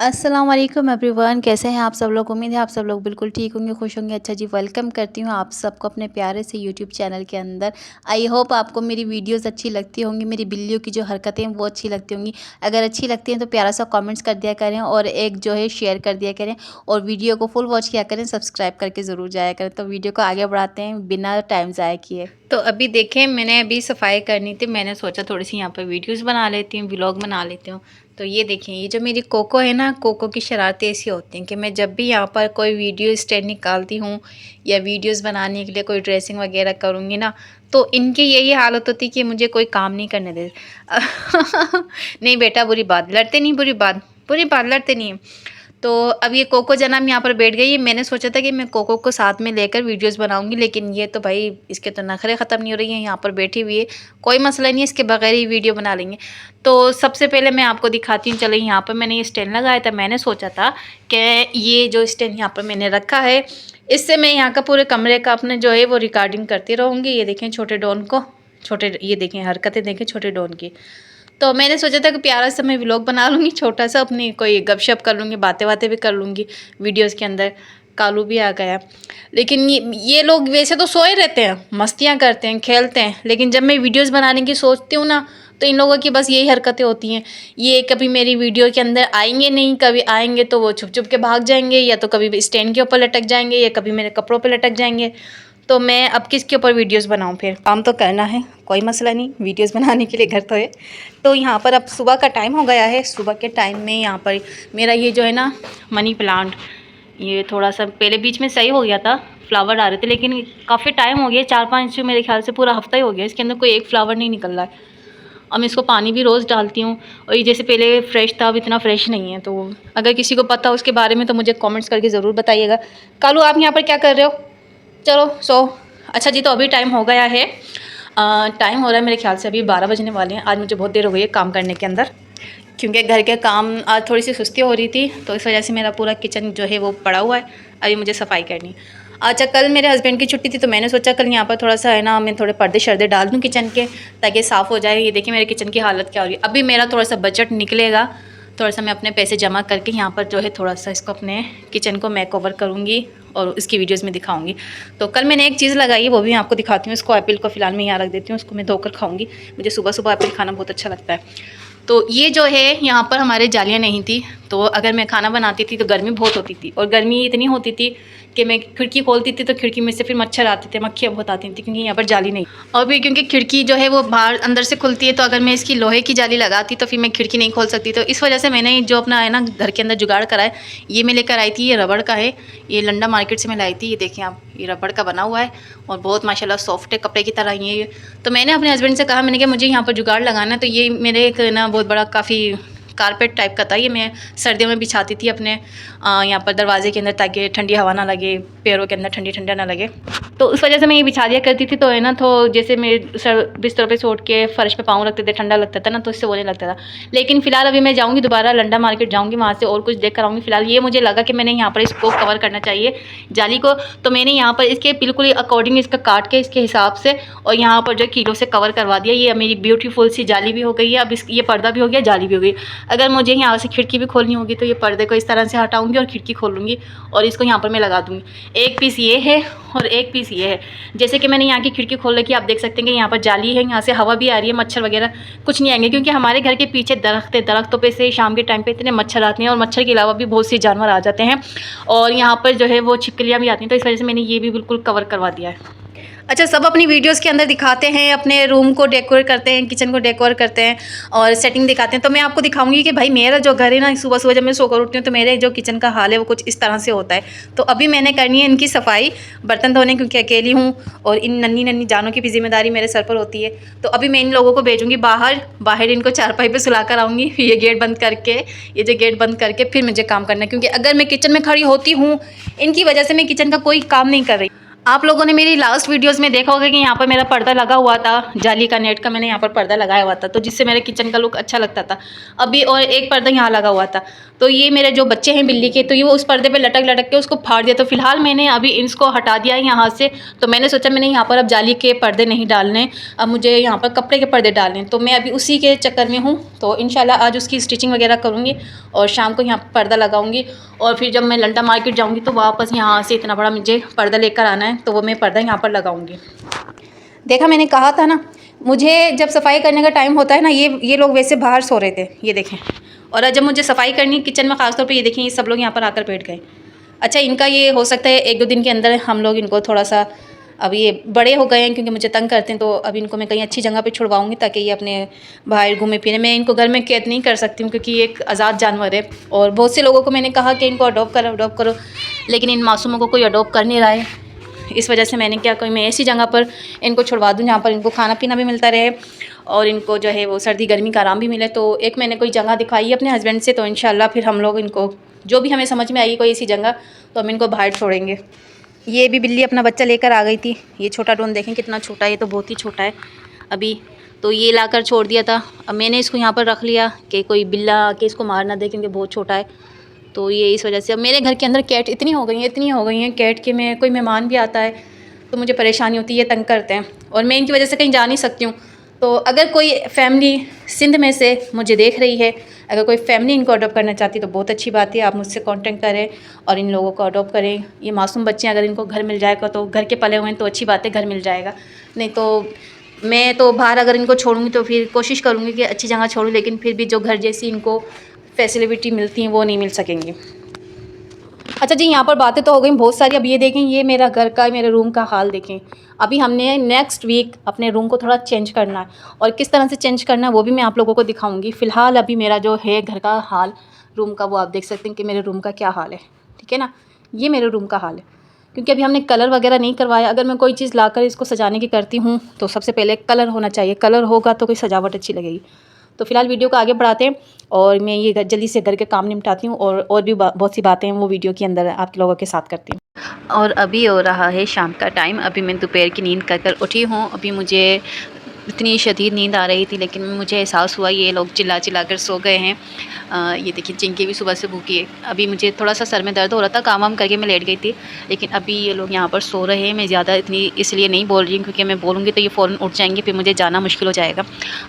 अस्सलाम वालेकुम एवरीवन, कैसे हैं आप सब लोग। उम्मीद है आप सब लोग बिल्कुल ठीक होंगे, खुश होंगे। अच्छा जी, वेलकम करती हूँ आप सबको अपने प्यारे से यूट्यूब चैनल के अंदर। आई होप आपको मेरी वीडियोस अच्छी लगती होंगी, मेरी बिल्लियों की जो हरकतें हैं वो अच्छी लगती होंगी। अगर अच्छी लगती हैं तो प्यारा सा कमेंट्स कर दिया करें और एक जो है शेयर कर दिया करें और वीडियो को फुल वॉच किया करें, सब्सक्राइब करके ज़रूर जाया करें। तो वीडियो को आगे बढ़ाते हैं बिना टाइम ज़ाया किए। तो अभी देखें, मैंने अभी सफाई करनी थी, मैंने सोचा थोड़ी सी यहाँ पर वीडियोस बना लेती हूँ, व्लॉग बना लेती हूँ। तो ये देखें, ये जो मेरी कोको है ना, कोको की शरारतें ऐसी होती हैं कि मैं जब भी यहाँ पर कोई वीडियो स्टैंड निकालती हूँ या वीडियोस बनाने के लिए कोई ड्रेसिंग वगैरह करूँगी ना, तो इनकी यही हालत होती है कि मुझे कोई काम नहीं करने दे। नहीं बेटा, बुरी बात, लड़ते नहीं, बुरी बात लड़ते नहीं। तो अब ये कोको जनाब यहाँ पर बैठ गई। मैंने सोचा था कि मैं कोको को साथ में लेकर वीडियोस बनाऊंगी, लेकिन ये तो भाई इसके तो नखरे ख़त्म नहीं हो रही हैं। यहाँ पर बैठी हुई है, कोई मसला नहीं है, इसके बगैर ही वीडियो बना लेंगे। तो सबसे पहले मैं आपको दिखाती हूँ। चलो, यहाँ पर मैंने ये स्टैंड लगाया था। मैंने सोचा था कि ये जो स्टैंड यहाँ पर मैंने रखा है, इससे मैं यहाँ का पूरे कमरे का अपने जो है वो रिकॉर्डिंग करती रहूँगी। ये देखें छोटे डॉन को, ये देखें हरकतें देखें छोटे डॉन की। तो मैंने सोचा था कि प्यारा सा मैं व्लॉग बना लूँगी, छोटा सा, अपनी कोई गपशप कर लूँगी, बातें भी कर लूँगी वीडियोस के अंदर। कालू भी आ गया, लेकिन ये लोग वैसे तो सोए रहते हैं, मस्तियाँ करते हैं, खेलते हैं, लेकिन जब मैं वीडियोस बनाने की सोचती हूँ ना, तो इन लोगों की बस यही हरकतें होती हैं। ये कभी मेरी वीडियो के अंदर आएंगे नहीं, कभी आएंगे तो वो छुप छुप के भाग जाएंगे, या तो कभी स्टैंड के ऊपर लटक जाएंगे, या कभी मेरे कपड़ों पर लटक जाएंगे। तो मैं अब किसके ऊपर वीडियोस बनाऊं, फिर काम तो करना है, कोई मसला नहीं, वीडियोस बनाने के लिए घर तो है। तो यहाँ पर अब सुबह का टाइम हो गया है। सुबह के टाइम में यहाँ पर मेरा ये जो है ना मनी प्लांट, ये थोड़ा सा पहले बीच में सही हो गया था, फ्लावर आ रहे थे, लेकिन काफ़ी टाइम हो गया, 4-5 मेरे ख्याल से पूरा हफ्ता ही हो गया, इसके अंदर कोई एक फ्लावर नहीं निकल रहा है। अब मैं इसको पानी भी रोज़ डालती हूँ, और ये जैसे पहले फ्रेश था अब इतना फ्रेश नहीं है। तो अगर किसी को पता हो उसके बारे में तो मुझे कमेंट्स करके ज़रूर बताइएगा। कालू, आप यहाँ पर क्या कर रहे हो? चलो सो। अच्छा जी, तो अभी टाइम हो गया है, टाइम हो रहा है मेरे ख्याल से अभी 12 बजने वाले हैं। आज मुझे बहुत देर हो गई है काम करने के अंदर, क्योंकि घर के काम आज थोड़ी सी सुस्ती हो रही थी, तो इस वजह से मेरा पूरा किचन जो है वो पड़ा हुआ है। अभी मुझे सफाई करनी है। अच्छा, कल मेरे हस्बैंड की छुट्टी थी, तो मैंने सोचा कल यहाँ पर थोड़ा सा है ना, मैं थोड़े पर्दे शर्दे डाल दूँ किचन के, ताकि साफ़ हो जाए। ये देखिए मेरे किचन की हालत क्या हो रही है। अभी मेरा थोड़ा सा बजट निकलेगा, थोड़ा सा मैं अपने पैसे जमा करके यहाँ पर जो है थोड़ा सा इसको अपने किचन को मेक ओवर करूँगी और इसकी वीडियोस में दिखाऊंगी। तो कल मैंने एक चीज़ लगाई है, वो भी मैं आपको दिखाती हूँ। इसको एप्पल को फ़िलहाल मैं यहाँ रख देती हूँ, उसको मैं धोकर खाऊंगी। मुझे सुबह सुबह एप्पल खाना बहुत अच्छा लगता है। तो ये जो है यहाँ पर हमारे जालियाँ नहीं थी, तो अगर मैं खाना बनाती थी तो गर्मी बहुत होती थी, और गर्मी इतनी होती थी कि मैं खिड़की खोलती थी तो खिड़की में से फिर मच्छर आते थे, मक्खियाँ बहुत आती थी, क्योंकि यहाँ पर जाली नहीं। और भी क्योंकि खिड़की जो है वो बाहर अंदर से खुलती है, तो अगर मैं इसकी लोहे की जाली लगाती तो फिर मैं खिड़की नहीं खोल सकती। तो इस वजह से मैंने जो अपना है ना घर के अंदर जुगाड़ करा है, ये मैं लेकर आई थी। ये रबड़ का है, ये लंडा मार्केट से मैं लाई थी। ये देखें आप, ये रबड़ का बना हुआ है और बहुत माशाल्लाह सॉफ्ट है, कपड़े की तरह ही है। तो मैंने अपने हस्बैंड से कहा, मैंने कहा मुझे यहाँ पर जुगाड़ लगाना है। तो ये मेरे एक ना बहुत बड़ा काफ़ी कारपेट टाइप का था, ये मैं सर्दियों में बिछाती थी अपने यहाँ पर दरवाजे के अंदर, ताकि ठंडी हवा ना लगे, पैरों के अंदर ठंडा ना लगे। तो उस वजह से मैं ये बिछा दिया करती थी। तो है ना, तो जैसे मैं बिस्तर पे से उठ के फर्श पे पाँव रखते थे, ठंडा लगता था ना, तो इससे होने लगता था। लेकिन फिलहाल अभी मैं जाऊँगी दोबारा लंडा मार्केट जाऊँगी, वहाँ से और कुछ देख कर आऊँगी। फिलहाल ये मुझे लगा कि मैंने यहाँ पर इसको कवर करना चाहिए जाली को, तो मैंने यहाँ पर इसके बिल्कुल अकॉर्डिंग इसका काट के इसके हिसाब से और यहाँ पर जो कीलों से कवर करवा दिया। ये मेरी ब्यूटीफुल सी जाली भी हो गई है। अब ये पर्दा भी हो गया, जाली भी हो गई। अगर मुझे यहाँ से खिड़की भी खोलनी होगी तो ये पर्दे को इस तरह से हटाऊंगी और खिड़की खोलूँगी और इसको यहाँ पर मैं लगा दूँगी। एक पीस ये है और एक पीस ये है। जैसे कि मैंने यहाँ की खिड़की खोल रखी, आप देख सकते हैं कि यहाँ पर जाली है, यहाँ से हवा भी आ रही है, मच्छर वगैरह कुछ नहीं आएंगे, क्योंकि हमारे घर के पीछे दरख्त है। दरख्तों पे से शाम के टाइम पे इतने मच्छर आते हैं, और मच्छर के अलावा भी बहुत से जानवर आ जाते हैं, और यहाँ पर जो है वो छिपकलियाँ भी आती हैं। तो इस वजह से मैंने ये भी बिल्कुल कवर करवा दिया है। अच्छा, सब अपनी वीडियोस के अंदर दिखाते हैं, अपने रूम को डेकोर करते हैं, किचन को डेकोर करते हैं और सेटिंग दिखाते हैं। तो मैं आपको दिखाऊंगी कि भाई मेरा जो घर है ना, सुबह सुबह जब मैं सोकर उठती हूँ तो मेरे जो किचन का हाल है वो कुछ इस तरह से होता है। तो अभी मैंने करनी है इनकी सफाई, बर्तन धोने, क्योंकि अकेली हूँ और इन नन्ही नन्ही जानों की भी जिम्मेदारी मेरे सर पर होती है। तो अभी मैं इन लोगों को भेजूँगी बाहर इनको चारपाई पर सुला कर आऊँगी। ये गेट बंद करके, ये जो गेट बंद करके फिर मुझे काम करना है, क्योंकि अगर मैं किचन में खड़ी होती हूँ, इनकी वजह से मैं किचन का कोई काम नहीं कर रही। आप लोगों ने मेरी लास्ट वीडियोस में देखा होगा कि यहाँ पर मेरा पर्दा लगा हुआ था, जाली का नेट का मैंने यहाँ पर पर्दा लगाया हुआ था, तो जिससे मेरे किचन का लुक अच्छा लगता था। अभी और एक पर्दा यहाँ लगा हुआ था, तो ये मेरे जो बच्चे हैं बिल्ली के, तो ये वो उस पर्दे पे लटक लटक के उसको फाड़ दिया। तो फिलहाल मैंने अभी इसको हटा दिया है यहाँ से। तो मैंने सोचा मैंने यहाँ पर अब जाली के पर्दे नहीं डालने, अब मुझे यहाँ पर कपड़े के पर्दे डालने, तो मैं अभी उसी के चक्कर में हूँ। तो इंशाल्लाह आज उसकी स्टिचिंग वगैरह करूँगी और शाम को यहाँ पर पर्दा लगाऊँगी। और फिर जब मैं लंडा मार्केट जाऊँगी तो वापस यहाँ से इतना बड़ा मुझे पर्दा लेकर आना है, तो वो मैं पर्दा यहाँ पर लगाऊंगी। देखा, मैंने कहा था ना, मुझे जब सफाई करने का टाइम होता है ना, ये लोग वैसे बाहर सो रहे थे, ये देखें। और जब मुझे सफाई करनी किचन में खासतौर पे, ये देखें, ये सब लोग यहाँ पर आकर बैठ गए। अच्छा, इनका ये हो सकता है 1-2 दिन के अंदर हम लोग इनको थोड़ा सा, अब ये बड़े हो गए हैं क्योंकि मुझे तंग करते हैं, तो अब इनको मैं कहीं अच्छी जगह पे छुड़वाऊंगी ताकि ये अपने बाहर घूमे फिरे। मैं इनको घर में कैद नहीं कर सकती हूँ क्योंकि ये एक आज़ाद जानवर है। और बहुत से लोगों को मैंने कहा कि इनको अडॉप्ट करो, लेकिन इन मासूमों को कोई अडॉप्ट कर नहीं रहा है। इस वजह से मैंने क्या, कोई मैं ऐसी जगह पर इनको छुड़वा दूँ जहाँ पर इनको खाना पीना भी मिलता रहे और इनको जो है वो सर्दी गर्मी का आराम भी मिले। तो एक मैंने कोई जगह दिखाई है अपने हस्बैंड से, तो इंशाल्लाह फिर हम लोग इनको, जो भी हमें समझ में आएगी कोई ऐसी जगह, तो हम इनको बाहर छोड़ेंगे। ये भी बिल्ली अपना बच्चा लेकर आ गई थी। ये छोटा ड्रोन देखें कितना छोटा है, ये तो बहुत ही छोटा है अभी। तो ये लाकर छोड़ दिया था। अब मैंने इसको यहाँ पर रख लिया कि कोई बिल्ला आके इसको मार ना दे क्योंकि बहुत छोटा है। तो ये इस वजह से अब मेरे घर के अंदर कैट इतनी हो गई हैं कैट के, मैं कोई मेहमान भी आता है तो मुझे परेशानी होती है, ये तंग करते हैं और मैं इनकी वजह से कहीं जा नहीं सकती हूँ। तो अगर कोई फैमिली सिंध में से मुझे देख रही है, अगर कोई फैमिली इनको अडॉप्ट करना चाहती है तो बहुत अच्छी बात है, आप मुझसे कांटेक्ट करें और इन लोगों को अडॉप्ट करें। ये मासूम बच्चे अगर इनको घर मिल जाएगा, तो घर के पले हुए हैं तो अच्छी बात है, घर मिल जाएगा। नहीं तो मैं तो बाहर अगर इनको छोड़ूंगी तो फिर कोशिश करूँगी कि अच्छी जगह छोड़ूँ, लेकिन फिर भी जो घर जैसी इनको फैसिलिटी मिलती हैं वो नहीं मिल सकेंगी। अच्छा जी, यहाँ पर बातें तो हो गई बहुत सारी। अब ये देखें, ये मेरा घर का, मेरे रूम का हाल देखें। अभी हमने नेक्स्ट वीक अपने रूम को थोड़ा चेंज करना है और किस तरह से चेंज करना है वो भी मैं आप लोगों को दिखाऊंगी। फ़िलहाल अभी मेरा जो है घर का हाल रूम का, वो आप देख सकते हैं कि मेरे रूम का क्या हाल है, ठीक है ना। ये मेरे रूम का हाल है क्योंकि अभी हमने कलर वगैरह नहीं करवाया। अगर मैं कोई चीज़ लाकर इसको सजाने की करती हूँ तो सबसे पहले कलर होना चाहिए, कलर होगा तो कोई सजावट अच्छी लगेगी। तो फिलहाल वीडियो को आगे बढ़ाते हैं और मैं ये जल्दी से घर के काम निपटाती हूँ और भी बहुत सी बातें हैं वो वीडियो के अंदर आप लोगों के साथ करती हूँ। और अभी हो रहा है शाम का टाइम। अभी मैं दोपहर की नींद कर उठी हूँ। अभी मुझे इतनी शदीद नींद आ रही थी, लेकिन मुझे एहसास हुआ ये लोग चिल्ला चिल्ला कर सो गए हैं। ये देखिए, चिंकी भी सुबह से भूखी है। अभी मुझे थोड़ा सा सर में दर्द हो रहा था, काम वाम करके मैं लेट गई थी, लेकिन अभी ये लोग यहाँ पर सो रहे हैं। मैं ज़्यादा इतनी इसलिए नहीं बोल रही हूँ क्योंकि मैं बोलूँगी तो ये फ़ौरन उठ जाएंगे, फिर मुझे जाना मुश्किल हो जाएगा।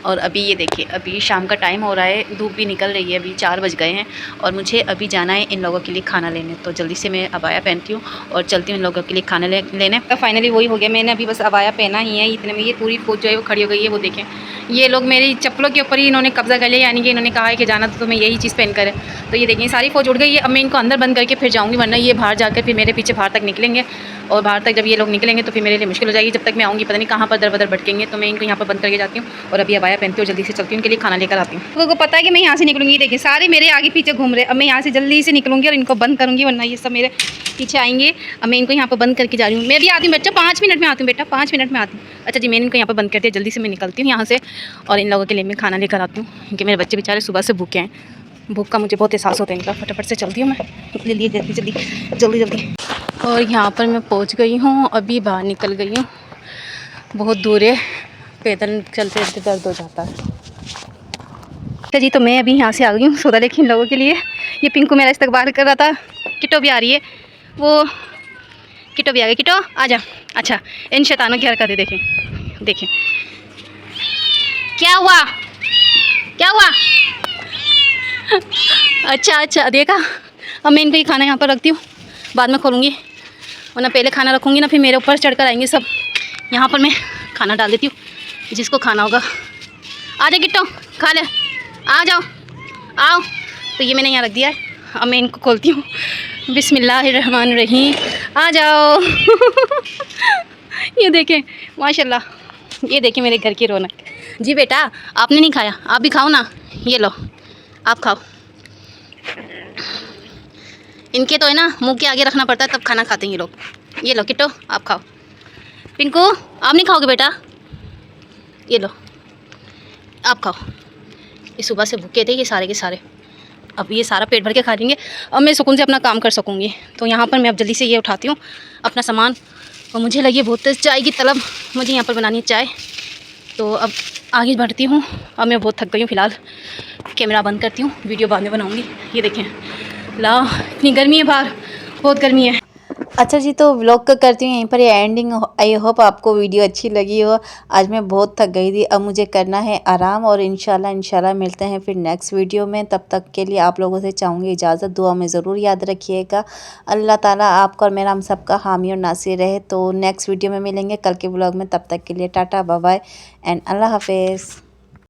और अभी ये देखिए, अभी शाम का टाइम हो रहा है, धूप भी निकल रही है, अभी 4 बज गए हैं और मुझे अभी जाना है इन लोगों के लिए खाना लेने। तो जल्दी से मैं अबाया पहनती हूँ और चलती हूँ इन लोगों के लिए खाना लेने। तो फाइनली वही हो गया, मैंने अभी बस अबाया पहना ही है, इतने में ये पूरी फौज जो है वो खड़ी हो गई है। वो देखें, ये लोग मेरी चप्पलों के ऊपर ही इन्होंने कब्जा कर लिया, यानी कि इन्होंने कहा है कि जाना तो तुम्हें यही चीज़ पहन कर है। तो ये देखिए, सारी फौज उड़ गई है। अब मैं इनको अंदर बंद करके फिर जाऊँगी, वरना ये बाहर जाकर फिर मेरे पीछे बाहर तक निकलेंगे और बाहर तक जब ये लोग निकलेंगे तो फिर मेरे लिए मुश्किल हो जाएगी। जब तक मैं आऊँगी पता नहीं कहाँ पर दर बदर भटकेंगे। तो मैं इनको यहाँ पर बंद करके जाती हूँ और अभी अबाया पहनती हूँ, जल्दी से चलती हूँ, उनके लिए खाना लेकर आती हूँ। लोगों को पता है कि मैं यहाँ से निकलूँगी, देखिए सारे मेरे आगे पीछे घूम रहे। अब मैं यहाँ से जल्दी से निकलूँगी और इनको बंद करूँगी, वरना ये सब मेरे पीछे आएंगे। अब मैं इनको यहाँ पर बंद करके जा रही हूँ। मैं भी आती हूँ बच्चा, 5 मिनट में आती हूँ बेटा, 5 मिनट में आती हूँ। अच्छा जी, मैंने इनको यहाँ पर बंद कर दिया, जल्दी से मैं निकलती हूँ यहाँ से और इन लोगों के लिए मैं खाना लेकर आती हूँ क्योंकि मेरे बच्चे बेचारे सुबह से भूखे हैं। भूख का मुझे बहुत एहसास होता है इनका। फटाफट से चलती हूँ मैं, ले लिए जल्दी। और यहाँ पर मैं पहुँच गई हूँ, अभी बाहर निकल गई हूँ। बहुत दूर है, पैदल चलते चलते दर्द हो जाता है। अच्छा जी, तो मैं अभी यहाँ से आ गई हूँ सौदा लेके इन लोगों के लिए। ये पिंकू मेरा इस्तकबाल कर रहा था। किटो भी आ रही है, वो किटो भी आ गई। किटो आ जा। अच्छा, इन शैतानों की हरकतें देखें। क्या हुआ? अच्छा देखा। अब मैं इनको ये खाना यहाँ पर रखती हूँ, बाद में खोलूँगी, वरना पहले खाना रखूँगी ना फिर मेरे ऊपर चढ़कर आएंगे सब। यहाँ पर मैं खाना डाल देती हूँ, जिसको खाना होगा आ जा किट्टो, खा ले, आ जाओ आओ। तो ये मैंने यहाँ रख दिया है, अब मैं इनको खोलती हूँ। बिस्मिल्लाहिर्रहमानिर्रहीम, आ जाओ। ये देखें माशाल्लाह, ये देखें मेरे घर की रौनक। जी बेटा, आपने नहीं खाया, आप भी खाओ ना, ये लो आप खाओ। इनके तो है ना मुंह के आगे रखना पड़ता है तब खाना खाते हैं ये लोग। ये लो किट्टो, आप खाओ। पिंकू, आप नहीं खाओगे बेटा, ये लो आप खाओ। ये सुबह से भूखे थे ये सारे के सारे, अब ये सारा पेट भर के खा लेंगे। अब मैं सुकून से अपना काम कर सकूँगी। तो यहाँ पर मैं अब जल्दी से ये उठाती हूँ अपना सामान और मुझे लगी है बहुत चाय की तलब, मुझे यहाँ पर बनानी है चाय। तो अब आगे बढ़ती हूँ। अब मैं बहुत थक गई हूँ फ़िलहाल, कैमरा बंद करती हूँ, वीडियो बाद में बनाऊँगी। ये देखें ला, इतनी गर्मी है बाहर, बहुत गर्मी है। अच्छा जी, तो व्लॉग का करती हूँ यहीं पर एंडिंग। आई होप आपको वीडियो अच्छी लगी हो। आज मैं बहुत थक गई थी, अब मुझे करना है आराम और इंशाल्लाह मिलते हैं फिर नेक्स्ट वीडियो में। तब तक के लिए आप लोगों से चाहूँगी इजाज़त, दुआ में ज़रूर याद रखिएगा। अल्लाह ताला आपका और मेरा हम सबका हामी और नासिर रहे। तो नेक्स्ट वीडियो में मिलेंगे कल के व्लॉग में, तब तक के लिए टाटा बाय बाय एंड अल्लाह हाफिज़।